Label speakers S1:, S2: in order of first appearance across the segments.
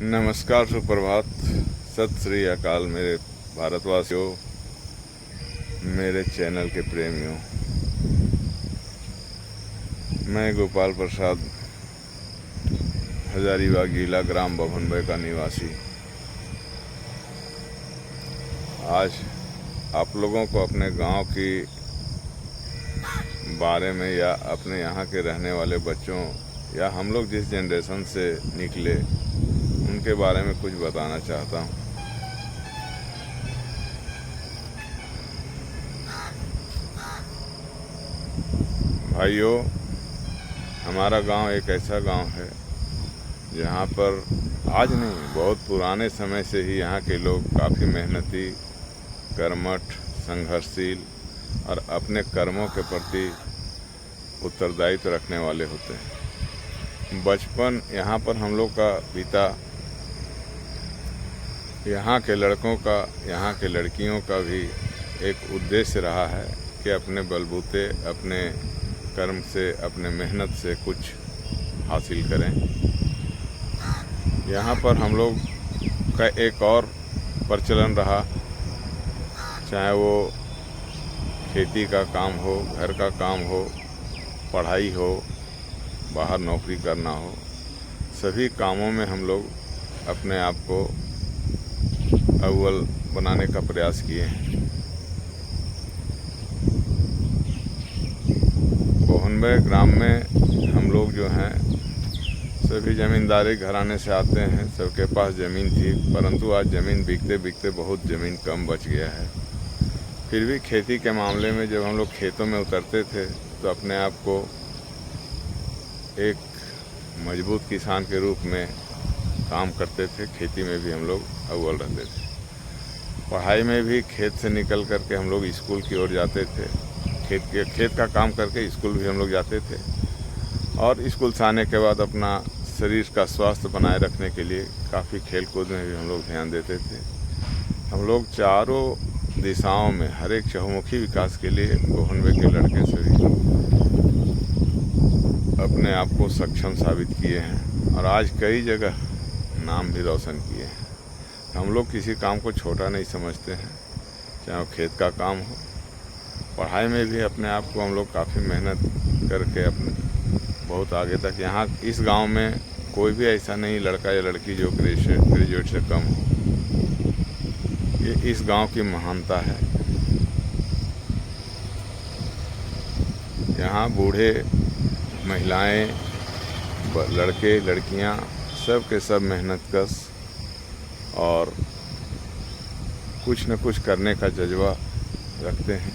S1: नमस्कार, सुप्रभात, सत श्री अकाल मेरे भारतवासियों, मेरे चैनल के प्रेमियों। मैं गोपाल प्रसाद हजारीबाग जिला ग्राम बभनबे का निवासी आज आप लोगों को अपने गांव की बारे में या अपने यहाँ के रहने वाले बच्चों या हम लोग जिस जनरेशन से निकले उनके बारे में कुछ बताना चाहता हूँ। भाइयों, हमारा गांव एक ऐसा गांव है जहाँ पर आज नहीं, बहुत पुराने समय से ही यहाँ के लोग काफ़ी मेहनती, कर्मठ, संघर्षशील और अपने कर्मों के प्रति उत्तरदायित्व रखने वाले होते हैं। बचपन यहाँ पर हम लोग का बीता, यहाँ के लड़कों का, यहाँ के लड़कियों का भी एक उद्देश्य रहा है कि अपने बलबूते, अपने कर्म से, अपने मेहनत से कुछ हासिल करें। यहाँ पर हम लोग का एक और प्रचलन रहा, चाहे वो खेती का काम हो, घर का काम हो, पढ़ाई हो, बाहर नौकरी करना हो, सभी कामों में हम लोग अपने आप को अव्वल बनाने का प्रयास किए हैं। बभनबे ग्राम में हम लोग जो हैं सभी ज़मींदारी घराने से आते हैं। सबके पास ज़मीन थी, परंतु आज ज़मीन बिकते बिकते बहुत ज़मीन कम बच गया है। फिर भी खेती के मामले में जब हम लोग खेतों में उतरते थे तो अपने आप को एक मजबूत किसान के रूप में काम करते थे। खेती में भी हम लोग अव्वल रहते थे। पढ़ाई में भी खेत से निकल करके हम लोग स्कूल की ओर जाते थे। खेत का काम करके स्कूल भी हम लोग जाते थे और स्कूल से आने के बाद अपना शरीर का स्वास्थ्य बनाए रखने के लिए काफ़ी खेल कूद में भी हम लोग ध्यान देते थे। हम लोग चारों दिशाओं में हर एक चहुमुखी विकास के लिए बभनबे के लड़के सभी अपने आप को सक्षम साबित किए हैं और आज कई जगह नाम भी रोशन किए हैं। हम लोग किसी काम को छोटा नहीं समझते हैं, चाहे वो खेत का काम हो। पढ़ाई में भी अपने आप को हम लोग काफ़ी मेहनत करके अपने बहुत आगे तक, यहाँ इस गांव में कोई भी ऐसा नहीं लड़का या लड़की जो ग्रेजुएट से कम हो। ये इस गांव की महानता है। यहाँ बूढ़े, महिलाएं, लड़के, लड़कियां सब के सब मेहनतकश और कुछ न कुछ करने का जज्बा रखते हैं।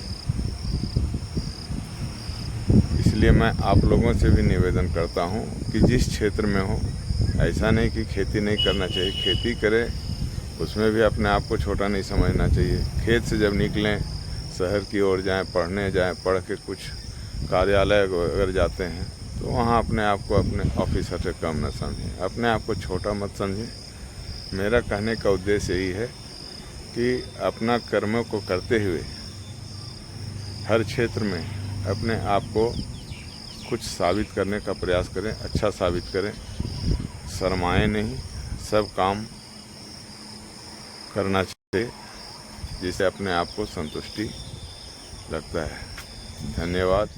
S1: इसलिए मैं आप लोगों से भी निवेदन करता हूं कि जिस क्षेत्र में हो, ऐसा नहीं कि खेती नहीं करना चाहिए, खेती करें, उसमें भी अपने आप को छोटा नहीं समझना चाहिए। खेत से जब निकलें, शहर की ओर जाएं, पढ़ने जाएं, पढ़ के कुछ कार्यालय अगर जाते हैं तो वहाँ अपने आप को अपने ऑफिसर से कम न समझें, अपने आप को छोटा मत समझें। मेरा कहने का उद्देश्य यही है कि अपना कर्मों को करते हुए हर क्षेत्र में अपने आप को कुछ साबित करने का प्रयास करें, अच्छा साबित करें, शर्माएं नहीं, सब काम करना चाहिए जिससे अपने आप को संतुष्टि लगता है। धन्यवाद।